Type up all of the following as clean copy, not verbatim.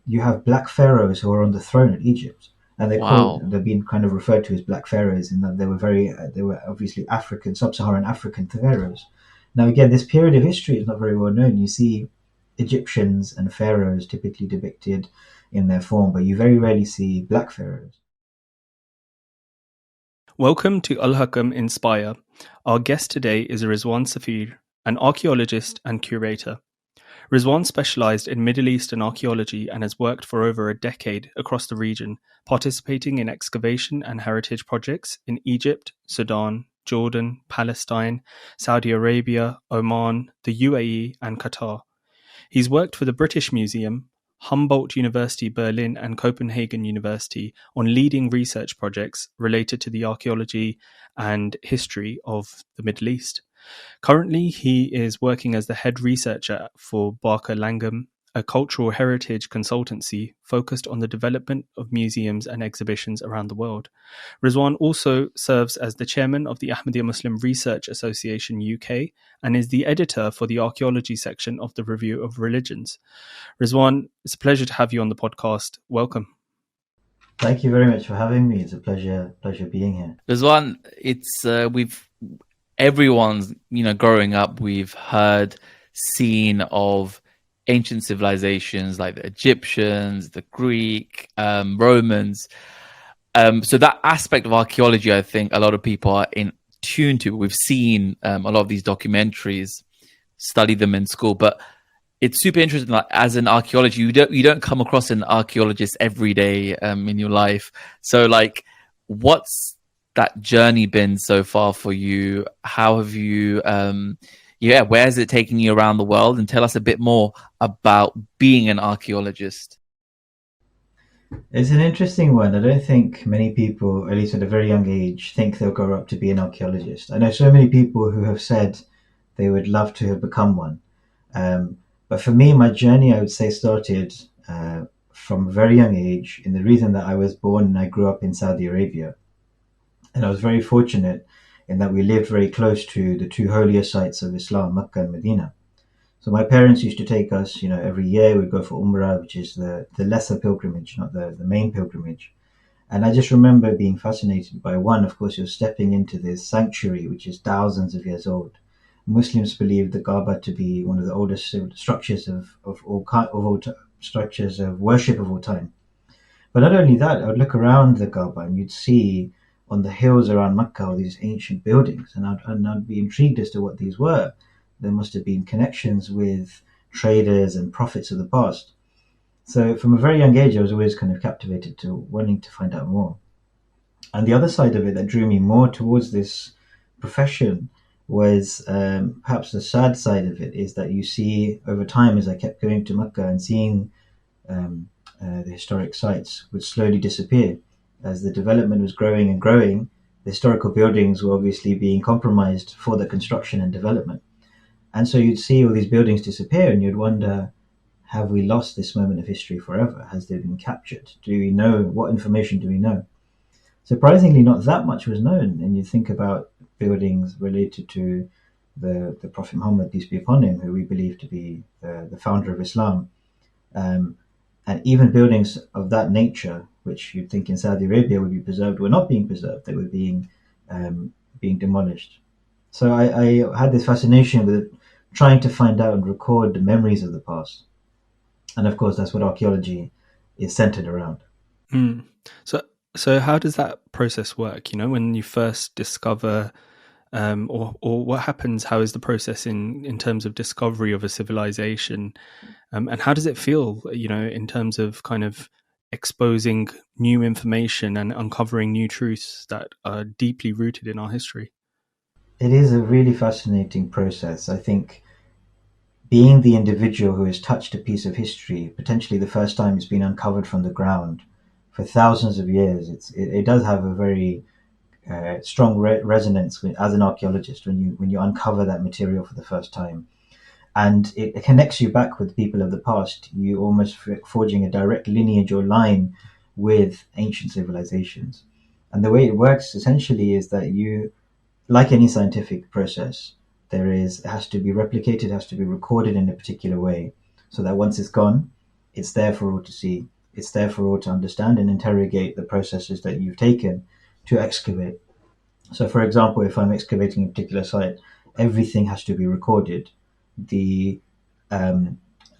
you have black pharaohs who are on the throne of Egypt, and Wow. they're being kind of referred to as black pharaohs in that they were obviously African, sub-Saharan African pharaohs. Now, again, this period of history is not very well known. You see Egyptians and pharaohs typically depicted in their form, but you very rarely see black pharaohs. Welcome to Al-Hakam Inspire. Our guest today is Rizwan Safir, an archaeologist and curator. Rizwan specialised in Middle Eastern archaeology and has worked for over a decade across the region, participating in excavation and heritage projects in Egypt, Sudan, Jordan, Palestine, Saudi Arabia, Oman, the UAE and Qatar. He's worked for the British Museum, Humboldt University Berlin and Copenhagen University on leading research projects related to the archaeology and history of the Middle East. Currently, he is working as the head researcher for Barker Langham, a cultural heritage consultancy focused on the development of museums and exhibitions around the world. Rizwan also serves as the chairman of the Ahmadiyya Muslim Research Association UK and is the editor for the archaeology section of the Review of Religions. Rizwan, it's a pleasure to have you on the podcast. Welcome. Thank you very much for having me. It's a pleasure being here. Rizwan, it's we've everyone's growing up, we've heard, seen of ancient civilizations like the Egyptians, the Greek, Romans. So that aspect of archaeology, I think a lot of people are in tune to. We've seen a lot of these documentaries, studied them in school, but it's super interesting. Like, as an archaeologist, you don't come across an archaeologist every day in your life. So, like, what's that journey been so far for you? How have you? Where is it taking you around the world? And tell us a bit more about being an archaeologist. It's an interesting one. I don't think many people, at least at a very young age, think they'll grow up to be an archaeologist. I know so many people who have said they would love to have become one. But for me, my journey, I would say, started from a very young age. In the reason that I was born and I grew up in Saudi Arabia, and I was very fortunate in that we lived very close to the two holiest sites of Islam, Mecca and Medina. So my parents used to take us, every year we'd go for Umrah, which is the lesser pilgrimage, not the main pilgrimage. And I just remember being fascinated by one, of course, you're stepping into this sanctuary, which is thousands of years old. Muslims believe the Kaaba to be one of the oldest structures structures of worship of all time. But not only that, I would look around the Kaaba and you'd see on the hills around Mecca all these ancient buildings, and I'd be intrigued as to what these were. There must have been connections with traders and prophets of the past. So from a very young age, I was always kind of captivated to wanting to find out more. And the other side of it that drew me more towards this profession was perhaps the sad side of it, is that you see over time, as I kept going to Mecca and seeing the historic sites would slowly disappear. As the development was growing and growing, the historical buildings were obviously being compromised for the construction and development. And so you'd see all these buildings disappear and you'd wonder, have we lost this moment of history forever? Has they been captured? Do we know, what information do we know? Surprisingly, not that much was known. And you think about buildings related to the Prophet Muhammad, peace be upon him, who we believe to be the founder of Islam. And even buildings of that nature, which you'd think in Saudi Arabia would be preserved, were not being preserved. They were being demolished. So I had this fascination with trying to find out and record the memories of the past. And of course, that's what archaeology is centered around. Mm. So how does that process work? When you first discover, or what happens? How is the process in terms of discovery of a civilization, and how does it feel? In terms of kind of exposing new information and uncovering new truths that are deeply rooted in our history. It is a really fascinating process. I think being the individual who has touched a piece of history, potentially the first time it's been uncovered from the ground for thousands of years, it does have a very strong resonance as an archaeologist when you uncover that material for the first time, and it connects you back with people of the past. You almost forging a direct lineage or line with ancient civilizations. And the way it works essentially is that you, like any scientific process, it has to be replicated, it has to be recorded in a particular way, so that once it's gone, it's there for all to see. It's there for all to understand and interrogate the processes that you've taken to excavate. So, for example, if I'm excavating a particular site, everything has to be recorded. The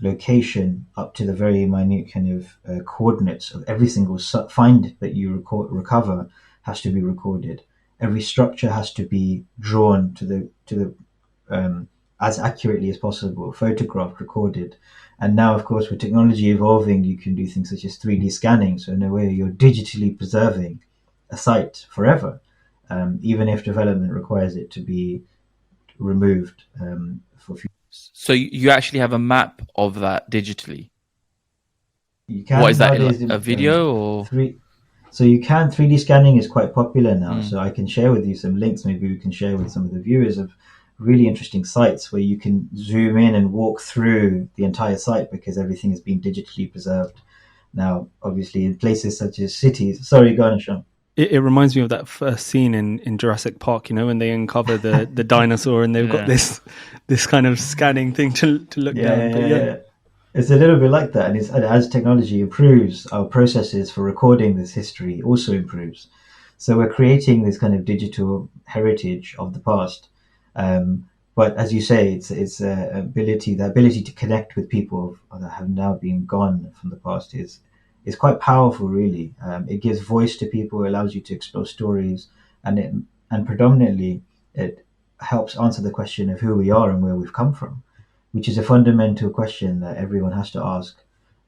location up to the very minute kind of coordinates of every single find that you recover has to be recorded. Every structure has to be drawn to the as accurately as possible, photographed, recorded. And now, of course, with technology evolving, you can do things such as 3D scanning. So in a way, you're digitally preserving a site forever, even if development requires it to be removed for future. So you actually have a map of that digitally. You can What is that? nowadays, A video or? So you can 3D scanning is quite popular now. So I can share with you some links. Maybe we can share with some of the viewers of really interesting sites where you can zoom in and walk through the entire site because everything is being digitally preserved. Now, obviously, in places such as cities. Sorry, go on, Sean. It reminds me of that first scene in Jurassic Park, when they uncover the dinosaur and they've got this kind of scanning thing to look down. Yeah. It's a little bit like that, and as technology improves, our processes for recording this history also improves. So we're creating this kind of digital heritage of the past. But as you say, it's the ability to connect with people that have now been gone from the past is quite powerful, really. It gives voice to people, allows you to explore stories, and predominantly it helps answer the question of who we are and where we've come from, which is a fundamental question that everyone has to ask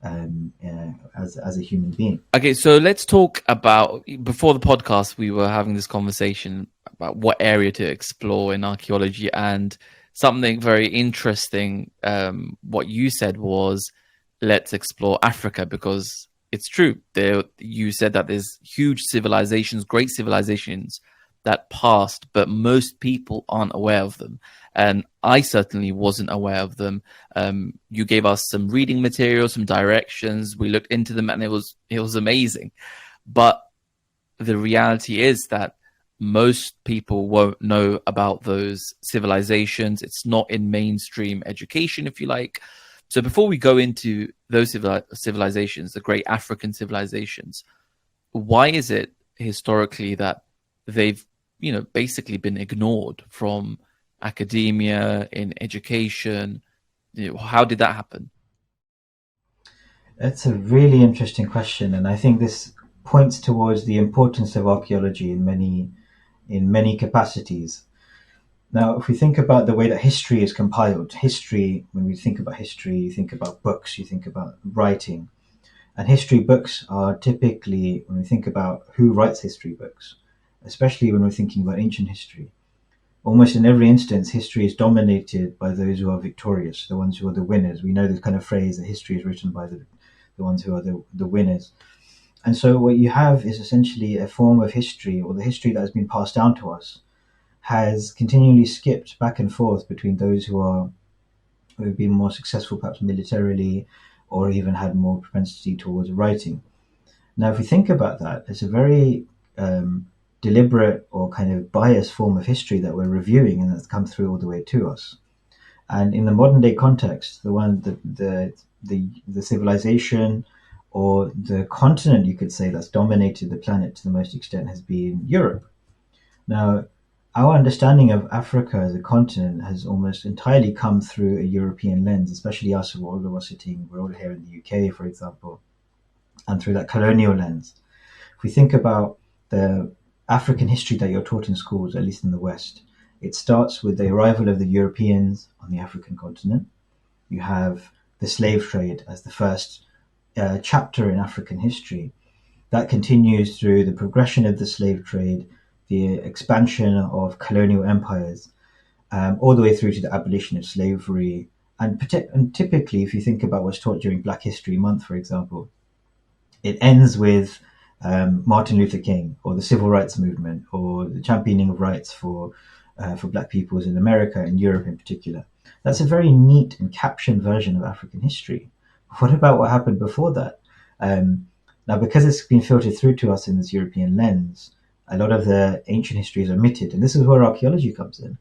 as a human being. Okay, so let's talk about, before the podcast, we were having this conversation about what area to explore in archaeology, and something very interesting, what you said was, let's explore Africa, because it's true. You said that there's huge civilizations, great civilizations that passed, but most people aren't aware of them. And I certainly wasn't aware of them. You gave us some reading material, some directions. We looked into them, and it was amazing. But the reality is that most people won't know about those civilizations. It's not in mainstream education, if you like. So before we go into those civilizations, the great African civilizations, why is it historically that they've, basically been ignored from academia, in education? How did that happen? That's a really interesting question, and I think this points towards the importance of archaeology in many capacities. Now, if we think about the way that history is compiled, when we think about history, you think about books, you think about writing. And history books are typically, when we think about who writes history books, especially when we're thinking about ancient history, almost in every instance, history is dominated by those who are victorious, the ones who are the winners. We know this kind of phrase that history is written by the ones who are the winners. And so what you have is essentially a form of history, or the history that has been passed down to us, has continually skipped back and forth between those who have been more successful, perhaps militarily, or even had more propensity towards writing. Now, if we think about that, it's a very deliberate or kind of biased form of history that we're reviewing, and that's come through all the way to us. And in the modern day context, the civilization or the continent, you could say, that's dominated the planet to the most extent has been Europe. Now, our understanding of Africa as a continent has almost entirely come through a European lens, especially us, all of us we're all here in the UK, for example, and through that colonial lens. If we think about the African history that you're taught in schools, at least in the West, it starts with the arrival of the Europeans on the African continent. You have the slave trade as the first chapter in African history. That continues through the progression of the slave trade, the expansion of colonial empires, all the way through to the abolition of slavery. And typically, if you think about what's taught during Black History Month, for example, it ends with Martin Luther King, or the Civil Rights Movement, or the championing of rights for Black peoples in America and Europe in particular. That's a very neat and captioned version of African history. What about what happened before that? Now, because it's been filtered through to us in this European lens, a lot of the ancient history is omitted, and this is where archaeology comes in.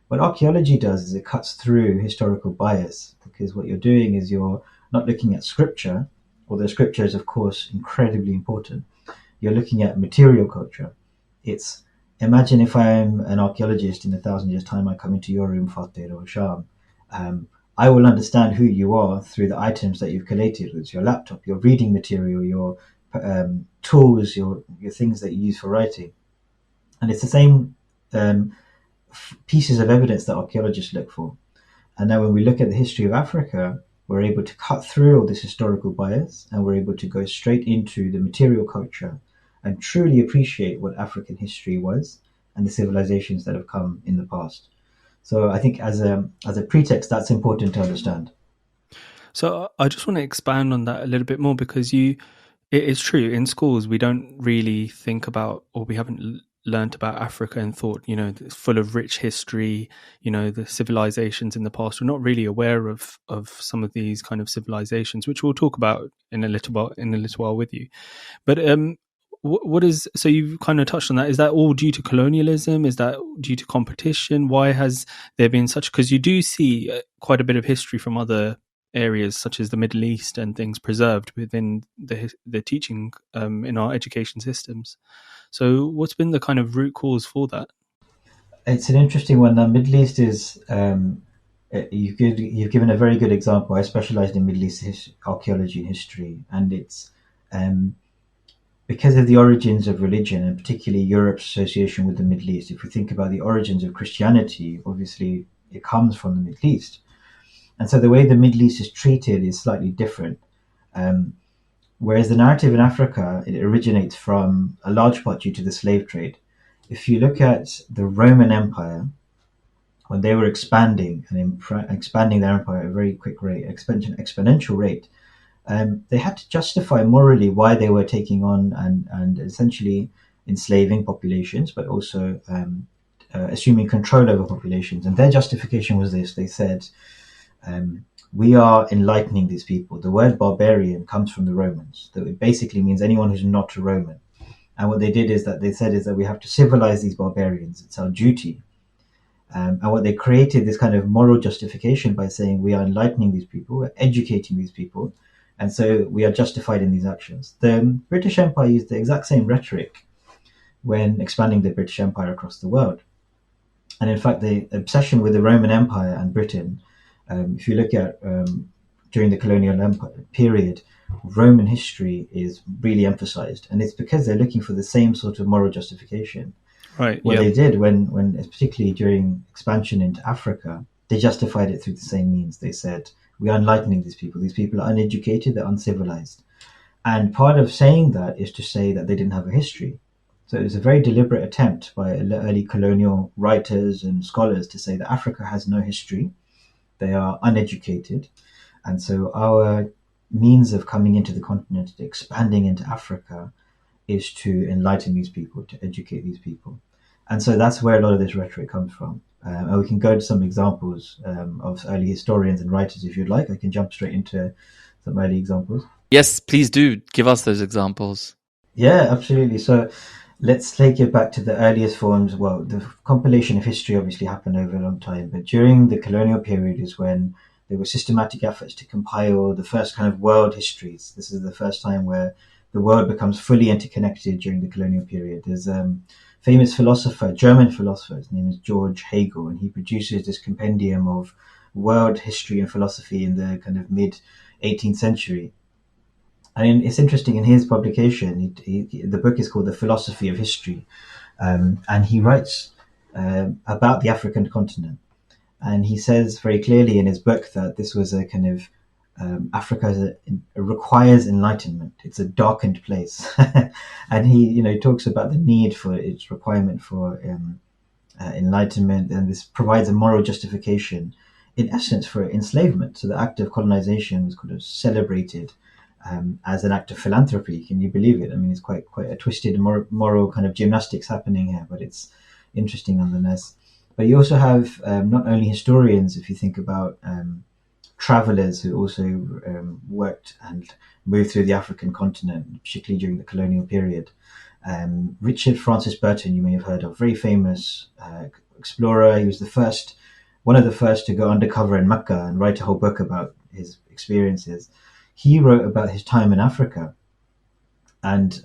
What archaeology does is it cuts through historical bias, because what you're doing is you're not looking at scripture, although scripture is of course incredibly important. You're looking at material culture. It's, imagine if I'm an archaeologist in 1,000 years' time, I come into your room, Fateh or Sham. I will understand who you are through the items that you've collated. It's your laptop, your reading material, your tools, your things that you use for writing. And it's the same pieces of evidence that archaeologists look for. And now when we look at the history of Africa, we're able to cut through all this historical bias, and we're able to go straight into the material culture and truly appreciate what African history was and the civilizations that have come in the past. So I think as a pretext, that's important to understand. So I just want to expand on that a little bit more, because it is true, in schools we don't really think about, or we haven't learnt about Africa and thought, it's full of rich history, the civilizations in the past. We're not really aware of some of these kind of civilizations, which we'll talk about in a little while with you. But what is, so you've kind of touched on that. Is that all due to colonialism? Is that due to competition? Why has there been such, because you do see quite a bit of history from other areas such as the Middle East and things preserved within the teaching in our education systems. So what's been the kind of root cause for that? It's an interesting one. The Middle East is, you've given a very good example. I specialized in Middle East archaeology and history, and it's because of the origins of religion, and particularly Europe's association with the Middle East. If we think about the origins of Christianity, obviously it comes from the Middle East. And so the way the Middle East is treated is slightly different. Whereas the narrative in Africa, it originates from a large part due to the slave trade. If you look at the Roman Empire, when they were expanding their empire at a very quick rate, exponential rate, they had to justify morally why they were taking on and essentially enslaving populations, but also assuming control over populations. And their justification was this: they said, we are enlightening these people. The word barbarian comes from the Romans. So it basically means anyone who's not a Roman. And what they did is that they said is that we have to civilize these barbarians. It's our duty. And what they created this kind of moral justification by saying we are enlightening these people, we're educating these people, and so we are justified in these actions. The British Empire used the exact same rhetoric when expanding the British Empire across the world. And in fact, the obsession with the Roman Empire and Britain, if you look at during the colonial empire period, Roman history is really emphasized, and it's because they're looking for the same sort of moral justification. Right. What they did when particularly during expansion into Africa, they justified it through the same means. They said, we are enlightening these people. These people are uneducated, they're uncivilized. And part of saying that is to say that they didn't have a history. So it was a very deliberate attempt by early colonial writers and scholars to say that Africa has no history. They are uneducated. And so our means of coming into the continent, expanding into Africa, is to enlighten these people, to educate these people. And so that's where a lot of this rhetoric comes from. And we can go to some examples of early historians and writers if you'd like. I can jump straight into some early examples. Yes, please do. Give us those examples. Yeah, absolutely. So let's take it back to the earliest forms. Well, the compilation of history obviously happened over a long time, but during the colonial period is when there were systematic efforts to compile the first kind of world histories. This is the first time where the world becomes fully interconnected during the colonial period. There's a famous philosopher, German philosopher, his name is George Hagel, and he produces this compendium of world history and philosophy in the kind of mid-18th century. And it's interesting, in his publication, the book is called The Philosophy of History, and he writes about the African continent. And he says very clearly in his book that this was a kind of Africa requires enlightenment. It's a darkened place, and he, talks about the need for its requirement for enlightenment, and this provides a moral justification, in essence, for enslavement. So the act of colonization was kind of celebrated as an act of philanthropy. Can you believe it? I mean, it's quite a twisted moral kind of gymnastics happening here, but it's interesting nonetheless. But you also have not only historians, if you think about travelers who also worked and moved through the African continent, particularly during the colonial period. Francis Burton, you may have heard of, very famous explorer. He was one of the first to go undercover in Mecca and write a whole book about his experiences, he wrote about his time in Africa. And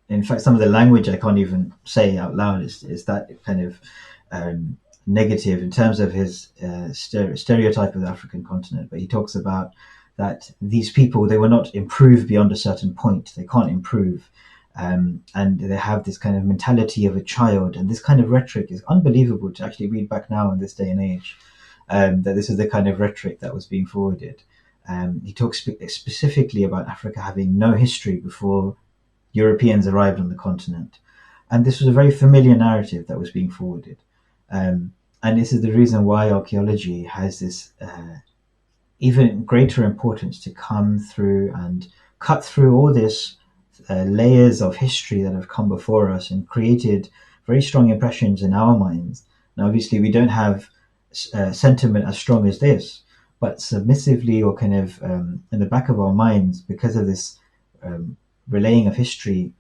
in fact, some of the language I can't even say out loud is that kind of negative in terms of his stereotype of the African continent. But he talks about that these people, they were not improved beyond a certain point. They can't improve. And they have this kind of mentality of a child. And this kind of rhetoric is unbelievable to actually read back now in this day and age, that this is the kind of rhetoric that was being forwarded. He talks specifically about Africa having no history before Europeans arrived on the continent. And this was a very familiar narrative that was being forwarded. And this is the reason why archaeology has this even greater importance to come through and cut through all this layers of history that have come before us and created very strong impressions in our minds. Now, obviously, we don't have sentiment as strong as this, but submissively or kind of in the back of our minds, because of this relaying of history,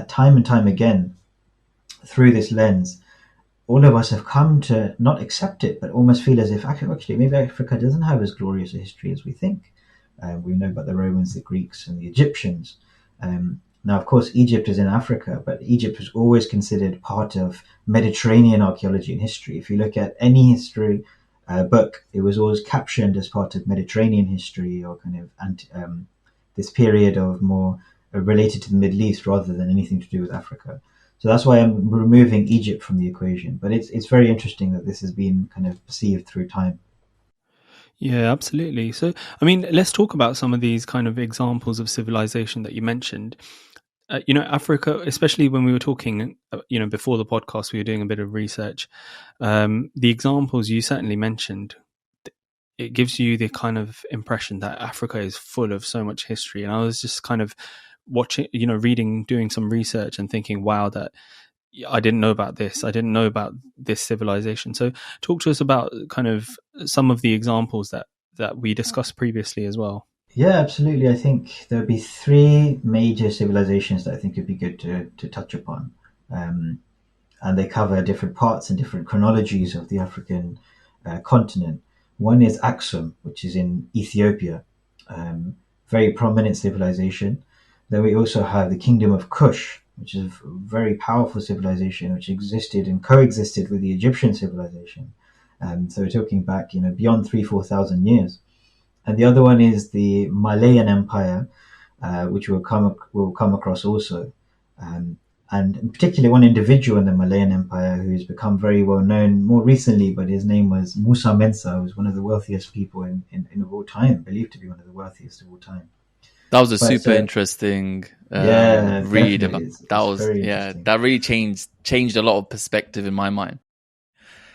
time and time again, through this lens, all of us have come to not accept it, but almost feel as if actually maybe Africa doesn't have as glorious a history as we think. We know about the Romans, the Greeks, and the Egyptians. Now, of course, Egypt is in Africa, but Egypt was always considered part of Mediterranean archaeology and history. If you look at any history book, it was always captioned as part of Mediterranean history or kind of this period of more related to the Middle East rather than anything to do with Africa. So that's why I'm removing Egypt from the equation. But it's very interesting that this has been kind of perceived through time. Yeah, absolutely. So, I mean, let's talk about some of these kind of examples of civilization that you mentioned. Africa, especially when we were talking, before the podcast, we were doing a bit of research. The examples you certainly mentioned, it gives you the kind of impression that Africa is full of so much history. And I was just kind of watching, reading, doing some research and thinking, wow, that I didn't know about this. I didn't know about this civilization. So talk to us about kind of some of the examples that we discussed previously as well. Yeah, absolutely. I think there would be three major civilizations that I think would be good to touch upon. And they cover different parts and different chronologies of the African continent. One is Aksum, which is in Ethiopia, very prominent civilization. Then we also have the Kingdom of Kush, which is a very powerful civilization, which existed and coexisted with the Egyptian civilization. So we're talking back, beyond 4,000 years. And the other one is the Malayan Empire, which we'll come across also. And in particular, one individual in the Malayan Empire who has become very well known more recently, but his name was Musa Mensa, who was one of the wealthiest people in all time, believed to be one of the wealthiest of all time. That was a super interesting read about that really changed a lot of perspective in my mind.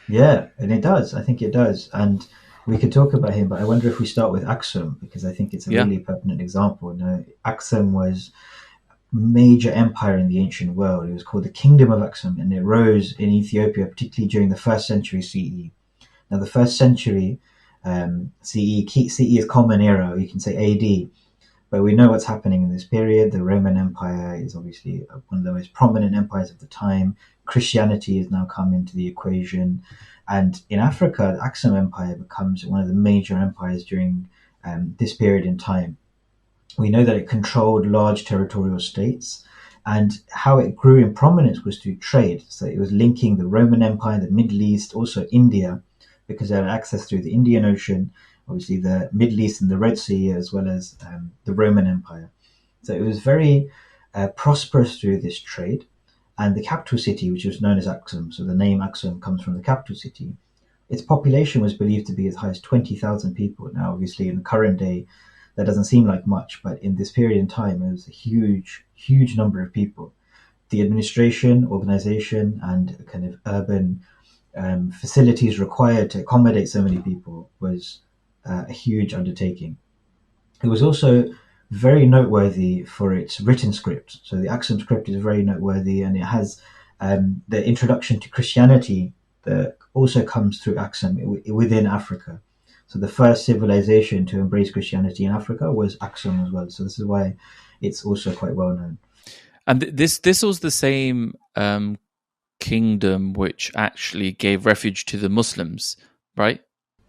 Yeah, and it does. I think it does. And we could talk about him, but I wonder if we start with Aksum, because I think it's a really pertinent example. Aksum was a major empire in the ancient world. It was called the Kingdom of Aksum, and it rose in Ethiopia, particularly during the 1st century CE. Now, the 1st century CE is Common Era, or you can say AD. But we know what's happening in this period. The Roman Empire is obviously one of the most prominent empires of the time. Christianity has now come into the equation. And in Africa, the Aksum Empire becomes one of the major empires during this period in time. We know that it controlled large territorial states, and how it grew in prominence was through trade. So it was linking the Roman Empire, the Middle East, also India, because they had access through the Indian Ocean, obviously the Middle East and the Red Sea, as well as the Roman Empire. So it was very prosperous through this trade. And the capital city, which was known as Aksum, so the name Aksum comes from the capital city, its population was believed to be as high as 20,000 people. Now, obviously, in the current day, that doesn't seem like much, but in this period in time, it was a huge, huge number of people. The administration, organization, and kind of urban facilities required to accommodate so many people was a huge undertaking. It was also very noteworthy for its written script. So the Aksum script is very noteworthy, and it has the introduction to Christianity that also comes through Aksum within Africa. So the first civilization to embrace Christianity in Africa was Aksum as well. So this is why it's also quite well known. And this was the same kingdom which actually gave refuge to the Muslims, right?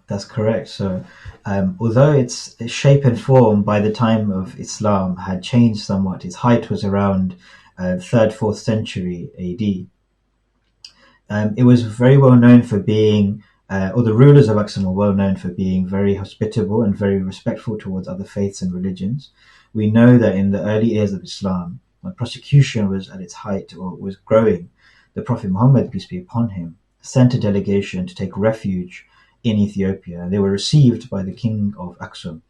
That's correct. So, although its shape and form by the time of Islam had changed somewhat, its height was around 3rd, 4th century AD. It was very well known for being, or the rulers of Aksum were well known for being very hospitable and very respectful towards other faiths and religions. We know that in the early years of Islam, when persecution was at its height or was growing, the Prophet Muhammad, peace be upon him, sent a delegation to take refuge in Ethiopia. They were received by the king of Aksum,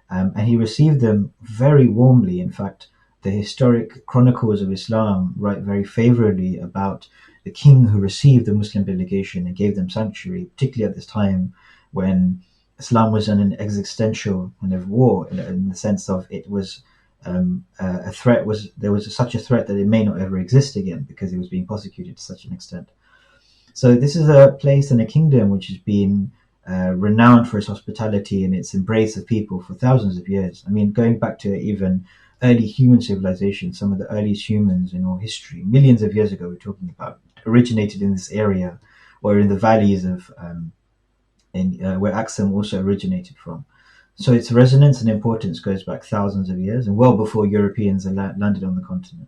and he received them very warmly. In fact, the historic chronicles of Islam write very favorably about the king who received the Muslim delegation and gave them sanctuary, particularly at this time when Islam was in an existential kind of war, in the sense of it was a threat. There was such a threat that it may not ever exist again because it was being persecuted to such an extent. So this is a place and a kingdom which has been renowned for its hospitality and its embrace of people for thousands of years. I mean, going back to even early human civilization, some of the earliest humans in all history, millions of years ago, we're talking about, originated in this area or in the valleys of where Aksum also originated from. So its resonance and importance goes back thousands of years and well before Europeans landed on the continent.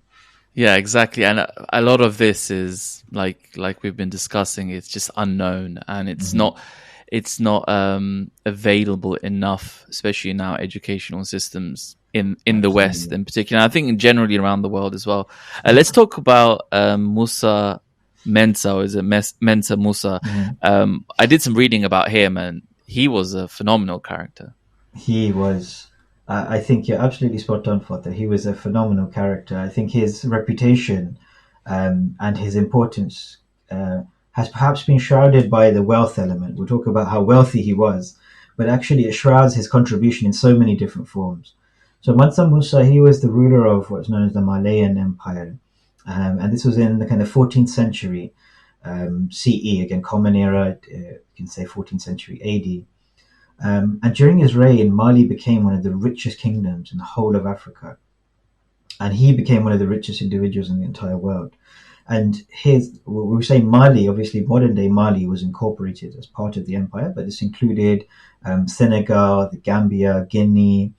Yeah, exactly. And a lot of this is like we've been discussing, it's just unknown, and it's not available enough, especially in our educational systems in the West in particular. And I think generally around the world as well. Let's talk about Musa Mensa, or is it Mansa Musa? I did some reading about him, and he was a phenomenal character. He was. I think you're absolutely spot on, Father. He was a phenomenal character. I think his reputation and his importance has perhaps been shrouded by the wealth element. We'll talk about how wealthy he was, but actually it shrouds his contribution in so many different forms. So Mansa Musa, he was the ruler of what's known as the Malayan Empire. And this was in the kind of 14th century CE, again, Common Era, you can say 14th century AD. And during his reign, Mali became one of the richest kingdoms in the whole of Africa. And he became one of the richest individuals in the entire world. And we say Mali, obviously modern day Mali was incorporated as part of the empire, but this included Senegal, the Gambia, Guinea,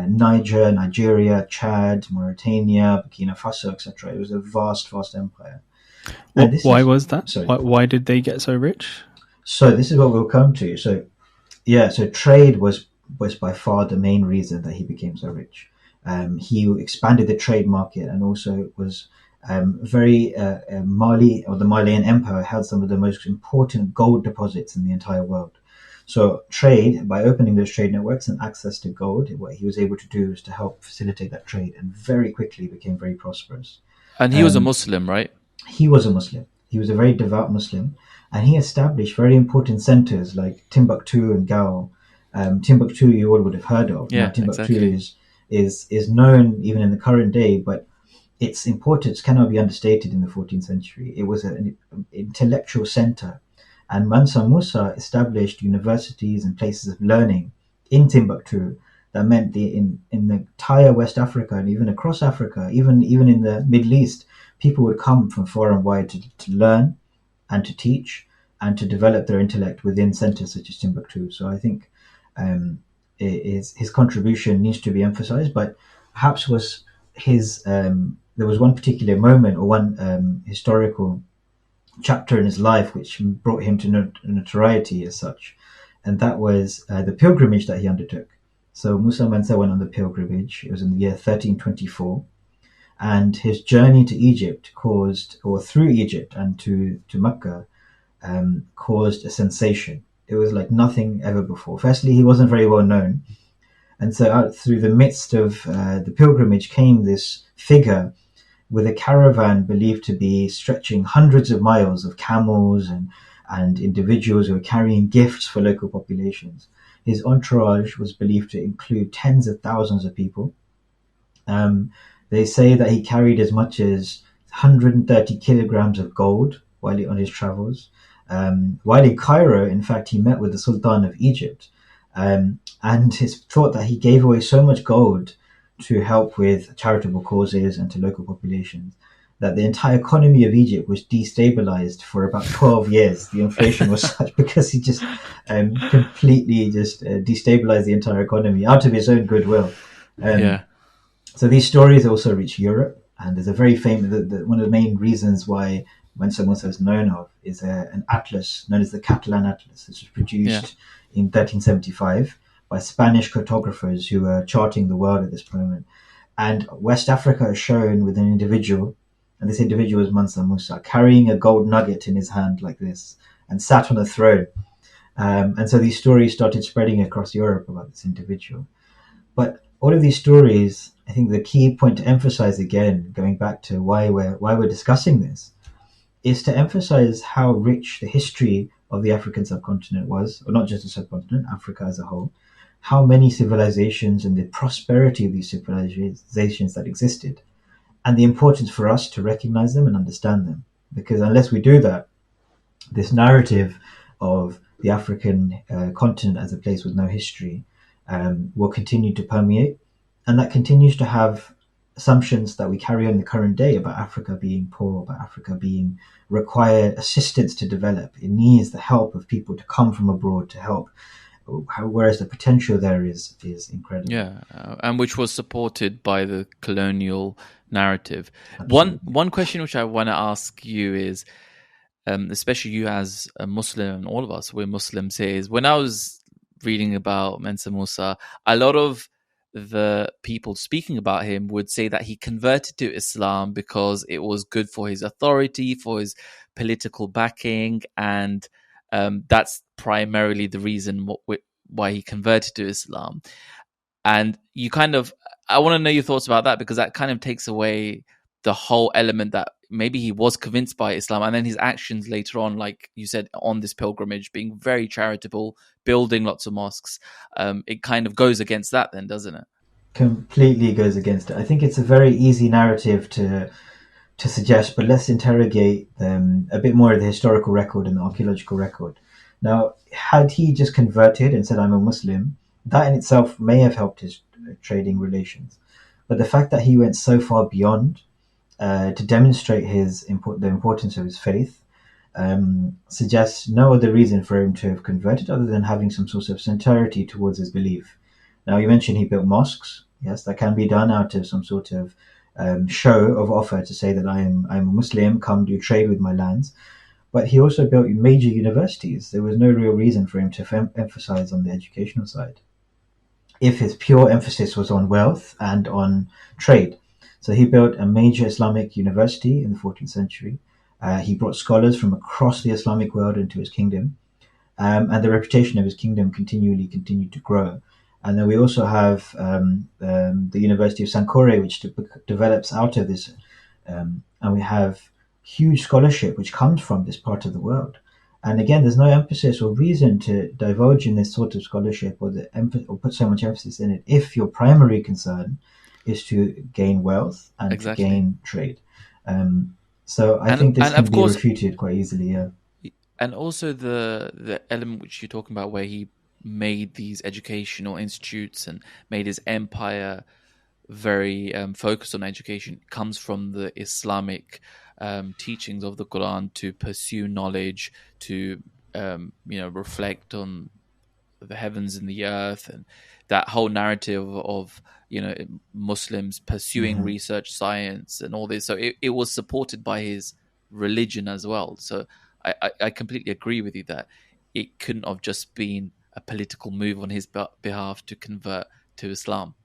Niger, Nigeria, Chad, Mauritania, Burkina Faso, etc. It was a vast, vast empire. Why was that? Why did they get so rich? So this is what we'll come to. So trade was by far the main reason that he became so rich. He expanded the trade market and also was Mali, or the Malian Empire, held some of the most important gold deposits in the entire world. So trade, by opening those trade networks and access to gold, what he was able to do is to help facilitate that trade, and very quickly became very prosperous. And he was a Muslim, right? He was a Muslim. He was a very devout Muslim, and he established very important centers like Timbuktu and Gao. Timbuktu you all would have heard of. Yeah, now, Timbuktu exactly. is known even in the current day, but its importance cannot be understated in the 14th century. It was an intellectual center. And Mansa Musa established universities and places of learning in Timbuktu that meant in the entire West Africa and even across Africa, even in the Middle East, people would come from far and wide to learn and to teach and to develop their intellect within centers such as Timbuktu. So I think his contribution needs to be emphasized, but perhaps was there was one particular moment or one historical chapter in his life which brought him to notoriety as such, and that was the pilgrimage that he undertook. So Musa Mansa went on the pilgrimage. It was in the year 1324, and his journey to Egypt through Egypt and to Mecca caused a sensation. It was like nothing ever before. Firstly, he wasn't very well known, and so out through the midst of the pilgrimage came this figure with a caravan believed to be stretching hundreds of miles of camels and individuals who were carrying gifts for local populations. His entourage was believed to include tens of thousands of people. They say that he carried as much as 130 kilograms of gold while on his travels. While in Cairo, in fact, he met with the Sultan of Egypt, and it's thought that he gave away so much gold to help with charitable causes and to local populations that the entire economy of Egypt was destabilized for about 12 years. The inflation was such because he just completely just destabilized the entire economy out of his own goodwill. So these stories also reach Europe, and there's a very famous, one of the main reasons why Mansa Musa is known of is an atlas known as the Catalan Atlas. This was produced in 1375 by Spanish cartographers who were charting the world at this moment. And West Africa is shown with an individual, and this individual is Mansa Musa, carrying a gold nugget in his hand like this, and sat on a throne. And so these stories started spreading across Europe about this individual. But all of these stories, I think the key point to emphasize again, going back to why we're discussing this, is to emphasize how rich the history of the African subcontinent was, or not just the subcontinent, Africa as a whole, how many civilizations and the prosperity of these civilizations that existed, and the importance for us to recognize them and understand them. Because unless we do that, this narrative of the African continent as a place with no history will continue to permeate, and that continues to have assumptions that we carry on the current day about Africa being poor, about Africa being require assistance to develop. It needs the help of people to come from abroad to help, whereas the potential there is incredible. And which was supported by the colonial narrative. One question which I want to ask you is, especially you as a Muslim, and all of us, we're Muslims here, is when I was reading about Mansa Musa, a lot of the people speaking about him would say that he converted to Islam because it was good for his authority, for his political backing, and that's primarily the reason why he converted to Islam. And you I want to know your thoughts about that, because that kind of takes away the whole element that maybe he was convinced by Islam, and then his actions later on, like you said, on this pilgrimage, being very charitable, building lots of mosques, it kind of goes against that then, doesn't it? Completely goes against it. I think it's a very easy narrative to suggest, but let's interrogate a bit more of the historical record and the archaeological record. Now, had he just converted and said, I'm a Muslim, that in itself may have helped his trading relations. But the fact that he went so far beyond to demonstrate the importance of his faith suggests no other reason for him to have converted other than having some sort of sincerity towards his belief. Now, you mentioned he built mosques. Yes, that can be done out of some sort of show of offer to say that I'm a Muslim, come do trade with my lands. But he also built major universities. There was no real reason for him to emphasize on the educational side, if his pure emphasis was on wealth and on trade. So he built a major Islamic university in the 14th century. He brought scholars from across the Islamic world into his kingdom, and the reputation of his kingdom continued to grow. And then we also have the University of Sankore, which develops out of this, and we have huge scholarship which comes from this part of the world. And again, there's no emphasis or reason to divulge in this sort of scholarship or put so much emphasis in it if your primary concern is to gain wealth and to gain trade. So I think this can be refuted quite easily. Yeah. And also the element which you're talking about, where he made these educational institutes and made his empire very focused on education, comes from the Islamic teachings of the Quran to pursue knowledge, to reflect on the heavens and the earth, and that whole narrative of Muslims pursuing research, science, and all this. So it was supported by his religion as well. So I completely agree with you that it couldn't have just been a political move on his behalf to convert to Islam.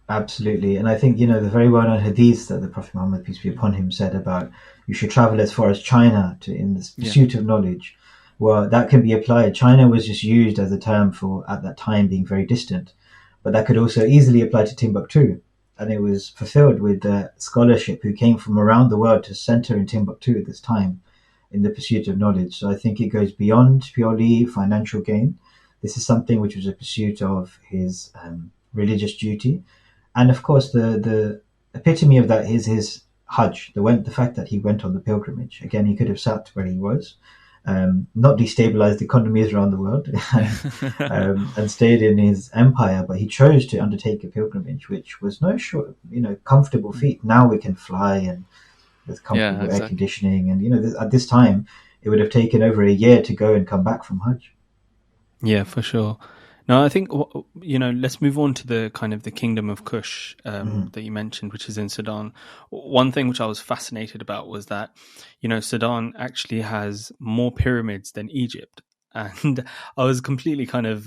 Absolutely. And I think, the very well-known hadith that the Prophet Muhammad, peace be upon him, said about you should travel as far as China in the pursuit of knowledge. Well, that can be applied. China was just used as a term for, at that time, being very distant. But that could also easily apply to Timbuktu. And it was fulfilled with the scholarship who came from around the world to center in Timbuktu at this time in the pursuit of knowledge. So I think it goes beyond purely financial gain. This is something which was a pursuit of his religious duty. And of course, the epitome of that is his Hajj, the fact that he went on the pilgrimage. Again, he could have sat where he was, not destabilized economies around the world, and stayed in his empire, but he chose to undertake a pilgrimage, which was no short, comfortable feat. Now we can fly and with Yeah, comfortable air exactly. conditioning. And, at this time, it would have taken over a year to go and come back from Hajj. Yeah, for sure. Now, I think let's move on to the kind of the Kingdom of Kush that you mentioned, which is in Sudan. One thing which I was fascinated about was that, Sudan actually has more pyramids than Egypt, and I was completely kind of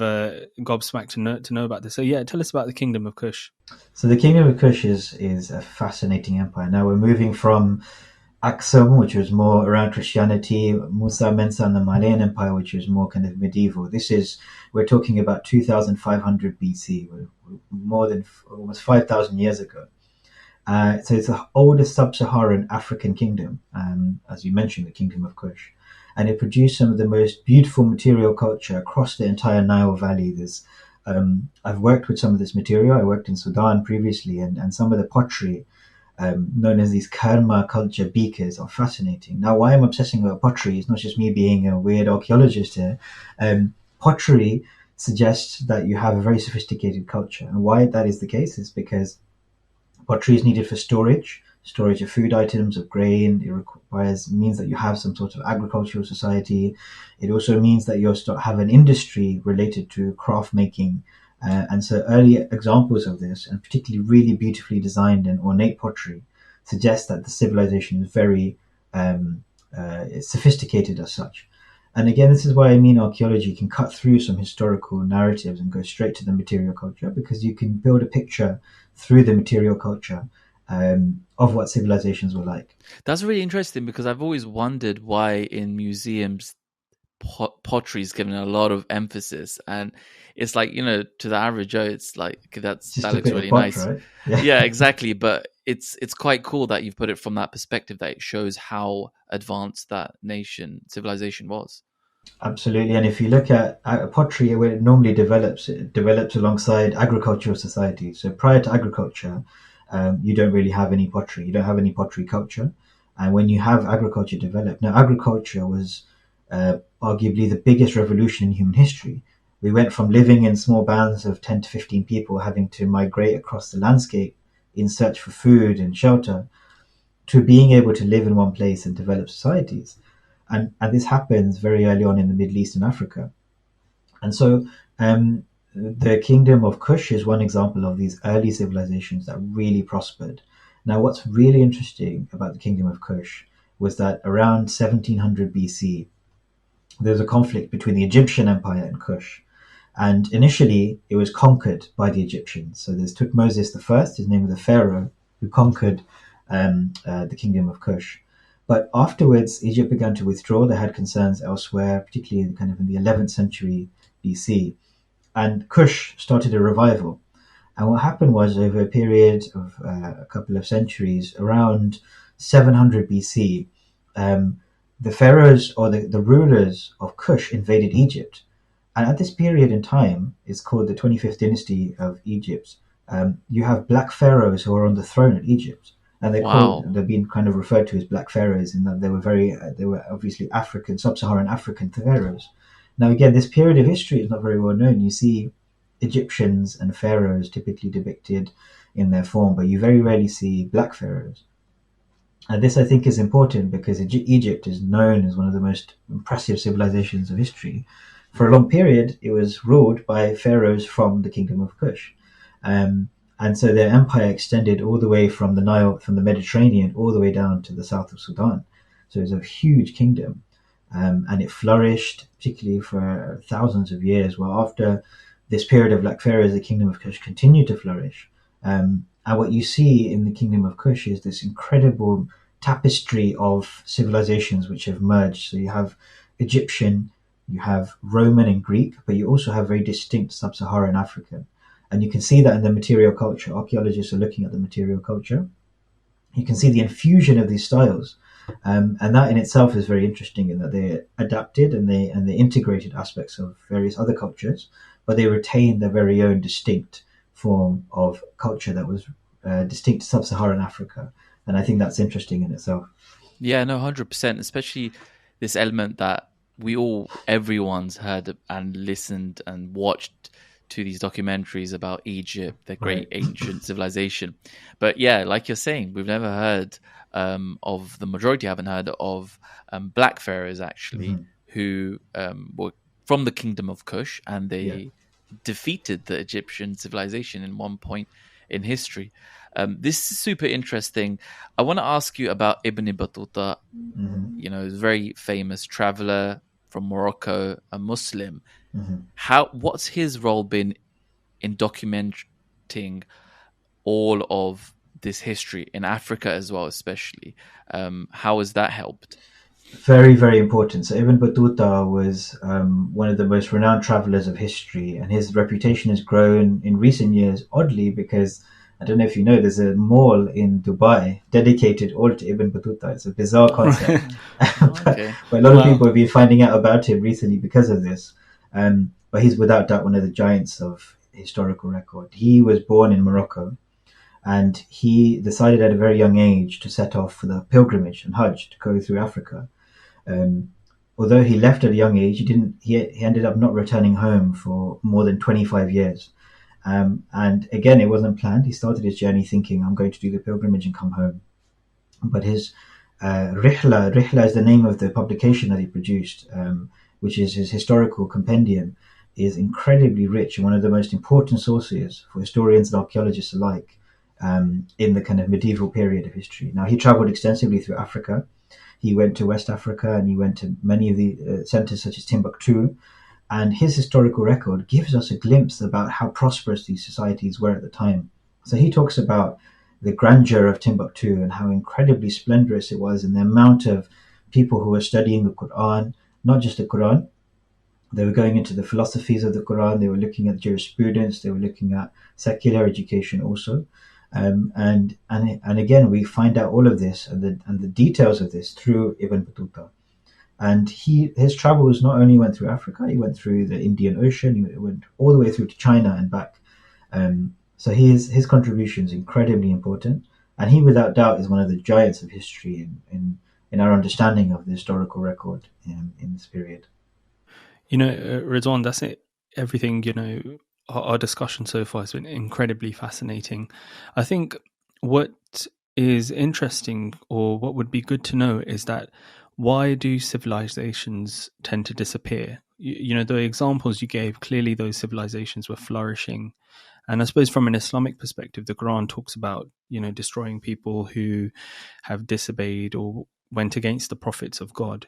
gobsmacked to know about this. So, yeah, tell us about the Kingdom of Kush. So the Kingdom of Kush is a fascinating empire. Now we're moving from Aksum, which was more around Christianity, Musa, Mensa, and the Malayan Empire, which was more kind of medieval. We're talking about 2500 BC, more than almost 5,000 years ago. So it's the oldest sub-Saharan African kingdom, as you mentioned, the Kingdom of Kush. And it produced some of the most beautiful material culture across the entire Nile Valley. I've worked with some of this material. I worked in Sudan previously, and some of the pottery, known as these Karma culture beakers, are fascinating. Now, why I'm obsessing about pottery is not just me being a weird archaeologist here. Pottery suggests that you have a very sophisticated culture. And why that is the case is because pottery is needed for storage of food items, of grain. It means that you have some sort of agricultural society. It also means that you have an industry related to craft making. And so early examples of this, and particularly really beautifully designed and ornate pottery, suggest that the civilization is very sophisticated as such. And again, this is why I mean archaeology can cut through some historical narratives and go straight to the material culture, because you can build a picture through the material culture of what civilizations were like. That's really interesting because I've always wondered why in museums pottery is given a lot of emphasis, and it's like, to the average Joe, it's like, okay, that Just a looks bit of really pot, nice. right? Yeah, exactly. But it's quite cool that you've put it from that perspective, that it shows how advanced that civilization was. Absolutely. And if you look at pottery, where it normally develops, it develops alongside agricultural society. So prior to agriculture, you don't really have any pottery. You don't have any pottery culture. And when you have agriculture develop, now agriculture was arguably the biggest revolution in human history. We went from living in small bands of 10 to 15 people having to migrate across the landscape in search for food and shelter, to being able to live in one place and develop societies. And this happens very early on in the Middle East and Africa. And so the Kingdom of Kush is one example of these early civilizations that really prospered. Now, what's really interesting about the Kingdom of Kush was that around 1700 BC, there was a conflict between the Egyptian Empire and Kush. And initially, it was conquered by the Egyptians. So there's Tutmosis I, his name was the Pharaoh, who conquered the Kingdom of Kush. But afterwards, Egypt began to withdraw. They had concerns elsewhere, particularly kind of in the 11th century BC. And Kush started a revival. And what happened was, over a period of a couple of centuries, around 700 BC, the pharaohs, or the rulers of Kush, invaded Egypt. And at this period in time, it's called the 25th dynasty of Egypt. You have black pharaohs who are on the throne of Egypt. And they've been kind of referred to as black pharaohs, in that they were obviously African, sub-Saharan African pharaohs. Now, again, this period of history is not very well known. You see Egyptians and pharaohs typically depicted in their form, but you very rarely see black pharaohs. And this, I think, is important because Egypt is known as one of the most impressive civilizations of history. For a long period, it was ruled by pharaohs from the Kingdom of Kush. And so their empire extended all the way from the Nile, from the Mediterranean, all the way down to the south of Sudan. So it was a huge kingdom. And it flourished, particularly for thousands of years. Well, after this period of black pharaohs, the Kingdom of Kush continued to flourish. And what you see in the Kingdom of Kush is this incredible tapestry of civilizations which have merged. So you have Egyptian, you have Roman and Greek, but you also have very distinct sub-Saharan African. And you can see that in the material culture. Archaeologists are looking at the material culture. You can see the infusion of these styles. And that in itself is very interesting, in that they adapted and they integrated aspects of various other cultures, but they retained their very own distinct form of culture that was distinct to sub-Saharan Africa. And I think that's interesting in itself. Yeah, no, 100%, especially this element that everyone's heard and listened and watched to these documentaries about Egypt, the great ancient civilization. But yeah, like you're saying, we've never heard of, the majority haven't heard of black pharaohs actually, who were from the Kingdom of Kush, and they defeated the Egyptian civilization in one point in history. This is super interesting. I want to ask you about Ibn Battuta. You know, he's a very famous traveler from Morocco, a Muslim. What's his role been in documenting all of this history in Africa as well, especially? How has that helped? Very, very important. So Ibn Battuta was one of the most renowned travelers of history, and his reputation has grown in recent years, oddly, because I don't know if you know, there's a mall in Dubai dedicated all to Ibn Battuta. It's a bizarre concept. but a lot of people have been finding out about him recently because of this. But he's without doubt one of the giants of historical record. He was born in Morocco, and he decided at a very young age to set off for the pilgrimage and Hajj to go through Africa. Although he left at a young age, he ended up not returning home for more than 25 years. And again, it wasn't planned. He started his journey thinking, I'm going to do the pilgrimage and come home. But his Rihla is the name of the publication that he produced, which is his historical compendium, is incredibly rich and one of the most important sources for historians and archaeologists alike in the kind of medieval period of history. Now, he traveled extensively through Africa. He went to West Africa, and he went to many of the centers such as Timbuktu. And his historical record gives us a glimpse about how prosperous these societies were at the time. So he talks about the grandeur of Timbuktu and how incredibly splendorous it was, and the amount of people who were studying the Quran, not just the Quran. They were going into the philosophies of the Quran. They were looking at jurisprudence. They were looking at secular education also. And again, we find out all of this and the details of this through Ibn Battuta. And his travels not only went through Africa, he went through the Indian Ocean, he went all the way through to China and back. So his contribution is incredibly important, and he without doubt is one of the giants of history in our understanding of the historical record in this period. You know, Rizwan, that's it. Everything, you know, our discussion so far has been incredibly fascinating. I think what is interesting, or what would be good to know, is that why do civilizations tend to disappear? You know, the examples you gave, clearly those civilizations were flourishing. And I suppose from an Islamic perspective, the Quran talks about, you know, destroying people who have disobeyed or went against the prophets of God.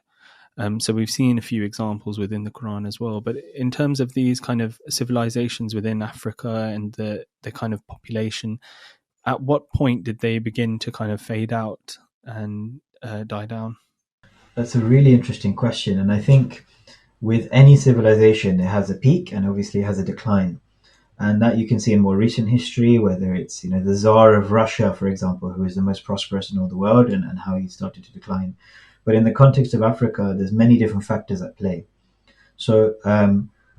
So we've seen a few examples within the Quran as well. But in terms of these kind of civilizations within Africa and the kind of population, at what point did they begin to kind of fade out and die down? That's a really interesting question. And I think with any civilization, it has a peak and obviously has a decline. And that you can see in more recent history, whether it's, you know, the Tsar of Russia, for example, who is the most prosperous in all the world, and how he started to decline. But in the context of Africa, there's many different factors at play. So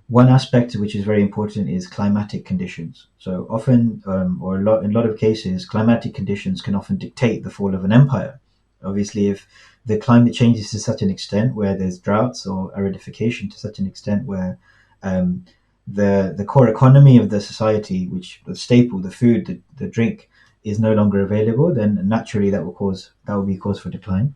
one aspect which is very important is climatic conditions. So often, or in a lot of cases, climatic conditions can often dictate the fall of an empire. Obviously, if the climate changes to such an extent where there's droughts or aridification to such an extent where the core economy of the society, which the staple, the food, the drink, is no longer available, then naturally that will be cause for decline.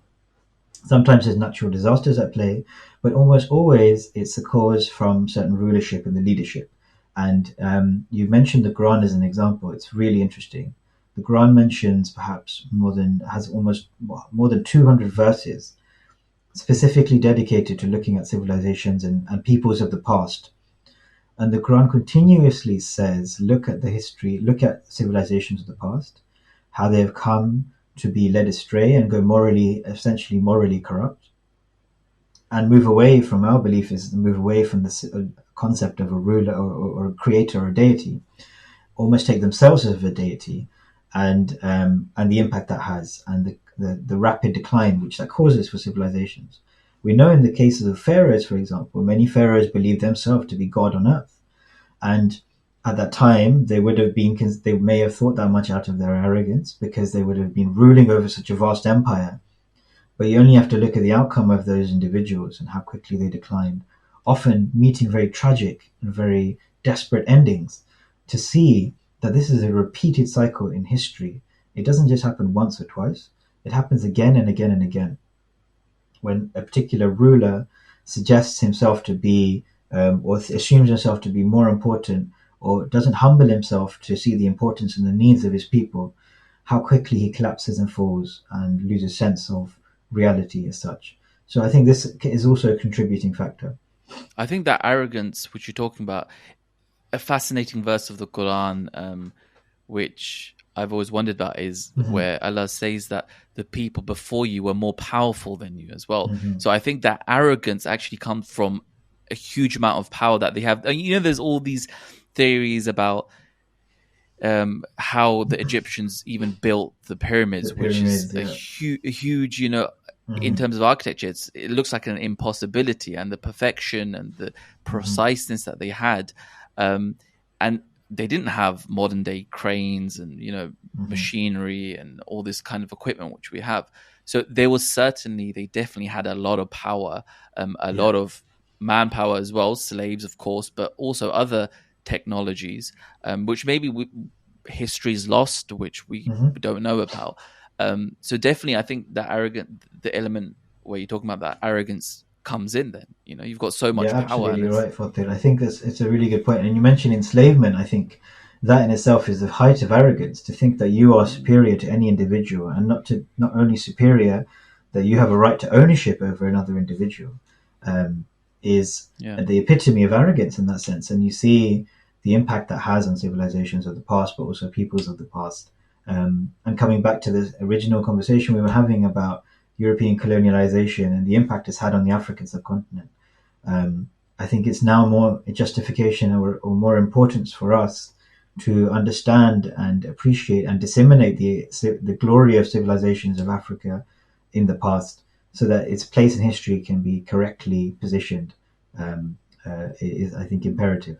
Sometimes there's natural disasters at play, but almost always it's a cause from certain rulership and the leadership. And you mentioned the Quran as an example. It's really interesting. The Quran mentions has almost more than 200 verses specifically dedicated to looking at civilizations and peoples of the past. And the Quran continuously says, look at the history, look at civilizations of the past, how they have come to be led astray and go essentially morally corrupt, and move away from our belief is move away from the concept of a ruler or a creator or a deity, almost take themselves as a deity, and the impact that has, and the rapid decline which that causes for civilizations. We know in the cases of pharaohs, for example, many pharaohs believed themselves to be God on earth, and at that time they may have thought that much out of their arrogance because they would have been ruling over such a vast empire. But you only have to look at the outcome of those individuals and how quickly they declined, often meeting very tragic and very desperate endings, to see that this is a repeated cycle in history. It doesn't just happen once or twice. It happens again and again and again. When a particular ruler suggests himself to be, or assumes himself to be more important, or doesn't humble himself to see the importance and the needs of his people, how quickly he collapses and falls and loses sense of reality as such. So I think this is also a contributing factor. I think that arrogance, which you're talking about, a fascinating verse of the Quran, which I've always wondered about, is where Allah says that the people before you were more powerful than you as well. So I think that arrogance actually comes from a huge amount of power that they have. You know, there's all these theories about how the Egyptians even built the pyramids, which is a huge, you know, in terms of architecture, it looks like an impossibility, and the perfection and the preciseness that they had. And they didn't have modern day cranes and, you know, machinery and all this kind of equipment which we have. So they definitely had a lot of power, lot of manpower as well, slaves, of course, but also other technologies, which maybe history's lost, which we don't know about. So definitely, I think the element where you're talking about that arrogance comes in. Then, you know, you've got so much power. Absolutely right, Fatir. I think it's a really good point. And you mentioned enslavement. I think that in itself is the height of arrogance, to think that you are superior to any individual, and not only superior, that you have a right to ownership over another individual, is the epitome of arrogance in that sense. And you see the impact that has on civilizations of the past, but also peoples of the past. And coming back to the original conversation we were having about European colonialization and the impact it's had on the African subcontinent, I think it's now more a justification or more importance for us to understand and appreciate and disseminate the glory of civilizations of Africa in the past, so that its place in history can be correctly positioned, is, I think, imperative.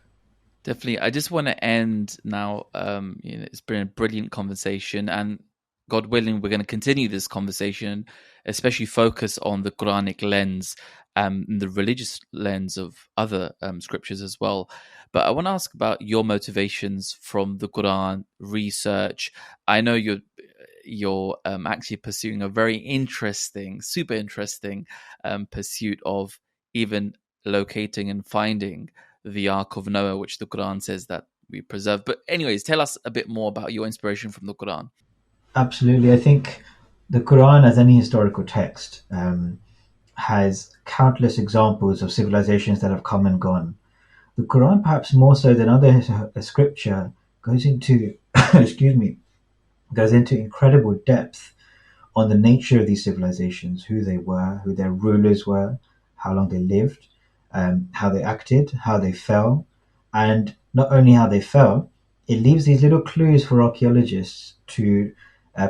Definitely. I just want to end now. You know, it's been a brilliant conversation, and God willing, we're going to continue this conversation, especially focus on the Quranic lens and the religious lens of other scriptures as well. But I want to ask about your motivations from the Quran research. I know you're actually pursuing a very interesting, super interesting pursuit of even locating and finding the Ark of Noah, which the Quran says that we preserve. But anyways, tell us a bit more about your inspiration from the Quran. Absolutely. I think the Quran, as any historical text, has countless examples of civilizations that have come and gone. The Quran, perhaps more so than other scripture, goes into goes into incredible depth on the nature of these civilizations, who they were, who their rulers were, how long they lived, how they acted, how they fell. And not only how they fell, it leaves these little clues for archaeologists to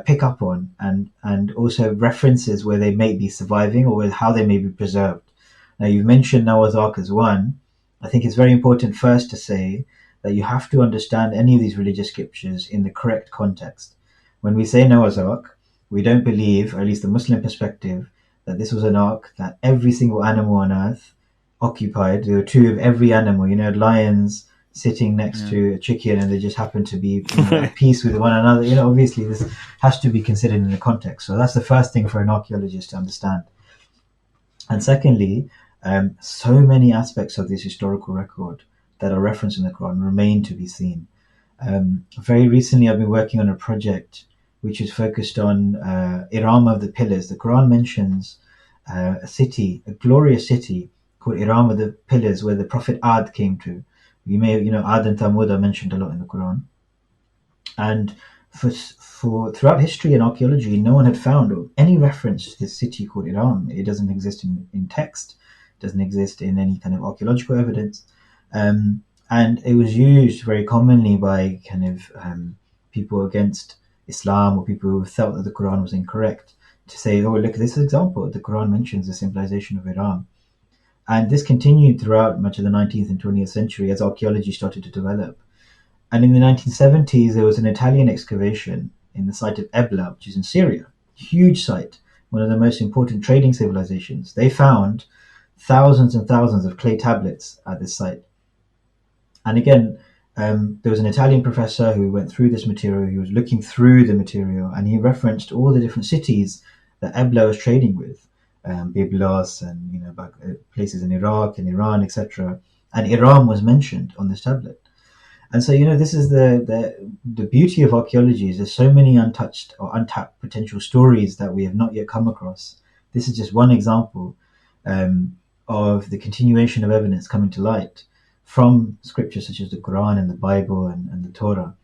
pick up on, and also references where they may be surviving or how they may be preserved. Now, you've mentioned Noah's Ark as one. I think it's very important first to say that you have to understand any of these religious scriptures in the correct context. When we say Noah's Ark, we don't believe, or at least the Muslim perspective, that this was an ark that every single animal on earth occupied. There were two of every animal, you know, lions sitting next to a chicken, and they just happen to be at peace with one another. You know, obviously this has to be considered in the context. So that's the first thing for an archaeologist to understand. And secondly, so many aspects of this historical record that are referenced in the Quran remain to be seen. Very recently, I've been working on a project which is focused on Iram of the Pillars. The Quran mentions a city, a glorious city called Iram of the Pillars, where the Prophet Ad came to. You may, Ad and Thamud are mentioned a lot in the Quran. And for throughout history and archaeology, no one had found any reference to this city called Iram. It doesn't exist in text, doesn't exist in any kind of archaeological evidence. And it was used very commonly by kind of people against Islam, or people who felt that the Quran was incorrect, to say, oh, look, this example, the Quran mentions the civilization of Iram. And this continued throughout much of the 19th and 20th century as archaeology started to develop. And in the 1970s, there was an Italian excavation in the site of Ebla, which is in Syria, huge site, one of the most important trading civilizations. They found thousands and thousands of clay tablets at this site. And again, there was an Italian professor who went through this material. He was looking through the material, and he referenced all the different cities that Ebla was trading with, Byblos, and places in Iraq and Iran, etc. And Iran was mentioned on this tablet. And so, this is the beauty of archaeology is there's so many untouched or untapped potential stories that we have not yet come across. This is just one example of the continuation of evidence coming to light from scriptures such as the Quran and the Bible and the Torah,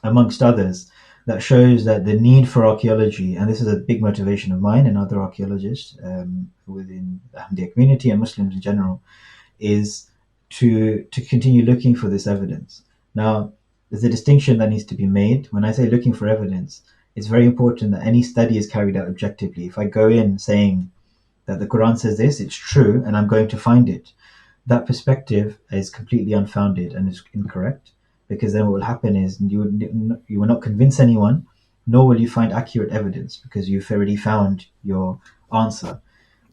amongst others, that shows that the need for archaeology, and this is a big motivation of mine and other archaeologists within the Ahmadiyya community and Muslims in general, is to continue looking for this evidence. Now, there's a distinction that needs to be made. When I say looking for evidence, it's very important that any study is carried out objectively. If I go in saying that the Quran says this, it's true, and I'm going to find it, that perspective is completely unfounded and is incorrect, because then what will happen is you will not convince anyone, nor will you find accurate evidence, because you've already found your answer.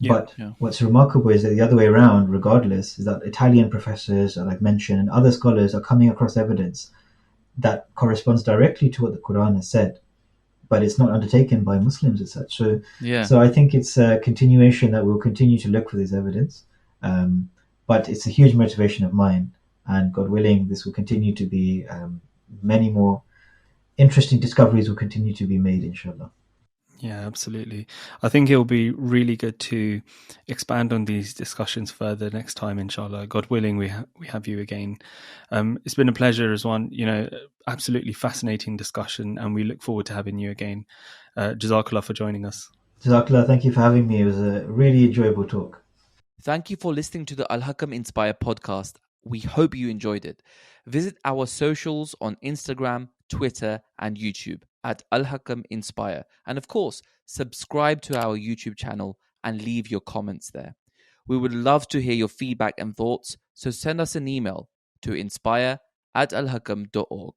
But what's remarkable is that the other way around, regardless, is that Italian professors, that I've mentioned, and other scholars are coming across evidence that corresponds directly to what the Quran has said, but it's not undertaken by Muslims as such. So I think it's a continuation that we'll continue to look for this evidence. But it's a huge motivation of mine, and God willing, this will continue to be many more interesting discoveries will continue to be made, inshallah. Yeah, absolutely. I think it'll be really good to expand on these discussions further next time, inshallah. God willing, we have you again. It's been a pleasure, Rizwan. Absolutely fascinating discussion, and we look forward to having you again. Jazakallah for joining us. Jazakallah, thank you for having me. It was a really enjoyable talk. Thank you for listening to the Al-Hakam Inspire podcast. We hope you enjoyed it. Visit our socials on Instagram, Twitter, and YouTube at Al-Hakam Inspire. And of course, subscribe to our YouTube channel and leave your comments there. We would love to hear your feedback and thoughts, so send us an email to inspire@alhakam.org.